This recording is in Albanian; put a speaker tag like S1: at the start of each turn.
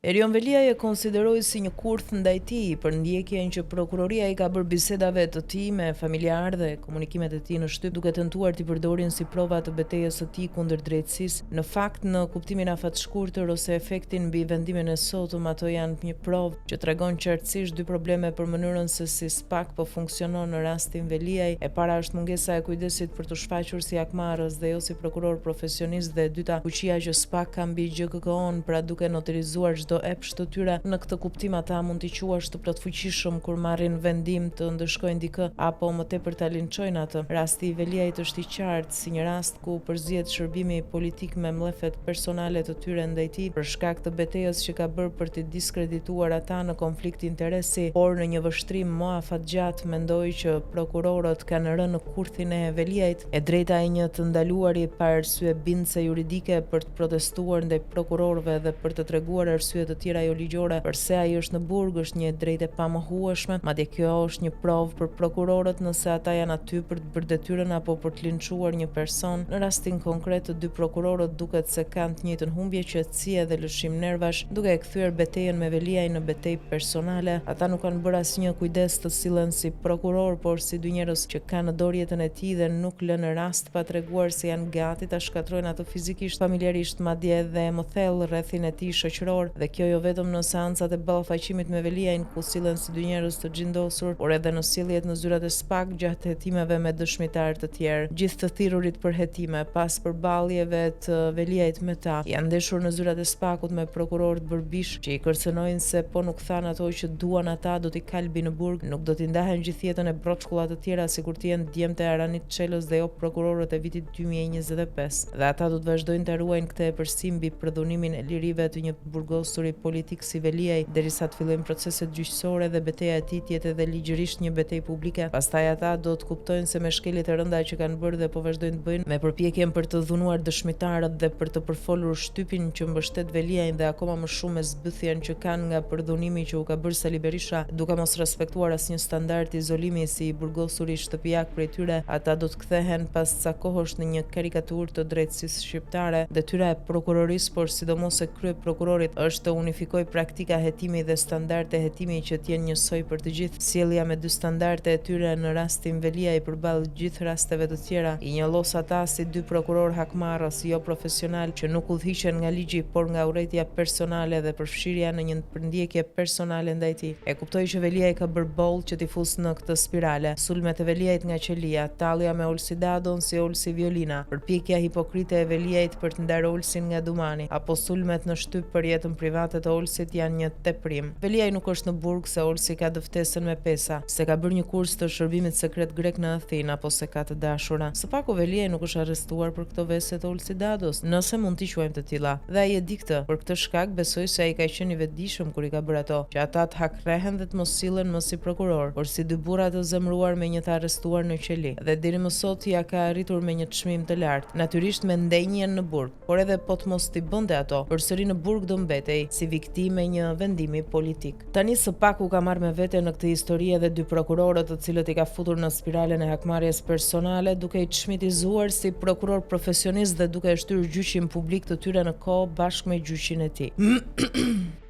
S1: Erion Veliaj e konsideroi si një kurth ndaj tij për ndjekjen që prokuroria i ka bërë bisedave të tij me familjarë dhe komunikimet e tij në shtyp, duke tentuar t'i përdorin si prova të betejës së tij kundër drejtësisë. Në fakt, në kuptimin afatshkurtër ose efektin mbi vendimin e sotëm, ato janë një provë që tregon qartësisht dy probleme për mënyrën se si SPAK po funksionon në rastin Veliaj. E para është mungesa e kujdesit për të shfaqur si akmarrës dhe jo si prokuror profesionist, dhe e dyta, fuqia që SPAK ka mbi GKK-on, pra duke noterizuar çdo epsh të tyre. Në këtë kuptim ata mund t'i quash të plotfuqishëm kur marrin vendim të ndëshkojnë dikë apo më tepër ta linçojnë atë. Rasti i Veliajt është i qartë si një rast ku përzihet shërbimi politik me mllefet personale të tyre ndaj tij për shkak të betejës që ka bërë për të diskredituar ata në konflikt interesi, por në një vështrim më afatgjat mendoj që prokurorët kanë rënë në kurthin e Veliajt. E drejta e një të ndaluari pa arsye bindse juridike për të protestuar ndaj prokurorëve dhe për të treguar arsye të tjera jo ligjore përse ai është në burg është një drejtë e pamohueshme. Madje kjo është një provë për prokurorët nëse ata janë aty për të bërë detyrën apo për të linçuar një person. Në rastin konkret të dy prokurorët duket se kanë të njëjtën humbje, qetësie dhe lëshim nervash, duke e kthyer betejën me Veliaj në betejë personale. Ata nuk kanë bërë asnjë kujdes të sillen si prokuror, por si dy njerëz që kanë në dorë jetën e tij dhe nuk lënë rast pa treguar se janë gati ta shkatrojnë atë fizikisht, familjarisht, madje edhe më thellë rrethin e tij shoqëror. Dhe kjo jo vetëm në seancat e ballafaqimit me Veliajin ku sillen si dy njerëz të xhindosur, por edhe në sjelljet në zyrat e SPAK gjatë hetimeve me dëshmitar të tjerë. Gjithë të thirrurit për hetime pas përballjeve të Veliajit me ta janë ndeshur në zyrat e SPAK-ut me prokurorët Bërbish që i kërcënojnë se po nuk thanë ato që duan ata do t'i kalbi në burg, nuk do t'i ndahen gjithë jetën e broçkulla të tjera sikur të jenë djemtë e Aranit Çelës dhe jo prokurorët e vitit 2025. Dhe ata do të vazhdojnë të ruajnë këtë epërsi mbi përdhunimin e lirive të një burgosuri politik si Veliaj derisa të fillojnë proceset gjyqësore dhe betejë e tij të jetë edhe ligjërisht një betejë publike. Pastaj ata do të kuptojnë se me shkeljet e rënda që kanë bërë dhe po vazhdojnë të bëjnë, me përpjekjen për të dhunuar dëshmitarët dhe për të përfolur shtypin që mbështet Veliajin dhe akoma më shumë me zbythjen që kanë nga përdhunimi që u ka bërë Sali Berisha, duke mos respektuar asnjë standard izolimi si i burgosuri shtëpiak prej tyre, ata do të kthehen pas ca kohësh në një karikaturë të drejtësisë shqiptare. Detyra e prokurorisë, por sidomos e kryeprokurorit, është të unifikoj praktika hetimi dhe standarde hetimi që t'jenë njësoj për të gjithë. Sjellja me dy standarde e tyre në rastin Veliaj përballë gjithë rasteve të tjera i njollos ata si dy prokuror hakmarrës jo profesional që nuk udhëhiqen nga ligji por nga urrejtja personale dhe përfshirja në një përndjekje personale ndaj tij. E kuptoj që Veliaj ka bërë boll që t'i fusë në këtë spirale. Sulmet e Veliajt nga qelia, tallja me Olsi Dadon si Olsi Violina, përpjekja hipokrite e Veliajt për të ndarë Olsin nga Dumani, apo sulmet në shtyp për jetën private të Olsit janë një teprim. Veliaj nuk është në burg se Olsi ka dëftesën me pesa, se ka bërë një kurs të shërbimit sekret grek në Athinë apo se ka të dashura. Së paku Veliaj nuk është arrestuar për këto vese të Olsi Dados, nëse mund t'i quajmë të tilla. Dhe ai e di këtë. Për këtë shkak besoj se ai ka qenë i vetëdijshëm kur i ka bërë ato, që ata të hakrehen dhe të mos sillen më si prokuror, por si dy burra të zemëruar me një të arrestuar në qeli. Dhe deri më sot ja ka arritur me një çmim të lartë. Natyrisht me ndenjën në burg, por edhe po të mos t'i bënte ato, përsëri në burg do mbetej si viktimë e një vendimi politik. Tani së paku ka marrë me vete në këtë histori edhe dy prokurorët të cilët i ka futur në spiralen e hakmarrjes personale, duke i çmitizuar si prokuror profesionist dhe duke e shtyrë gjyqin publik të tyre në kohë bashkë me gjyqin e tij.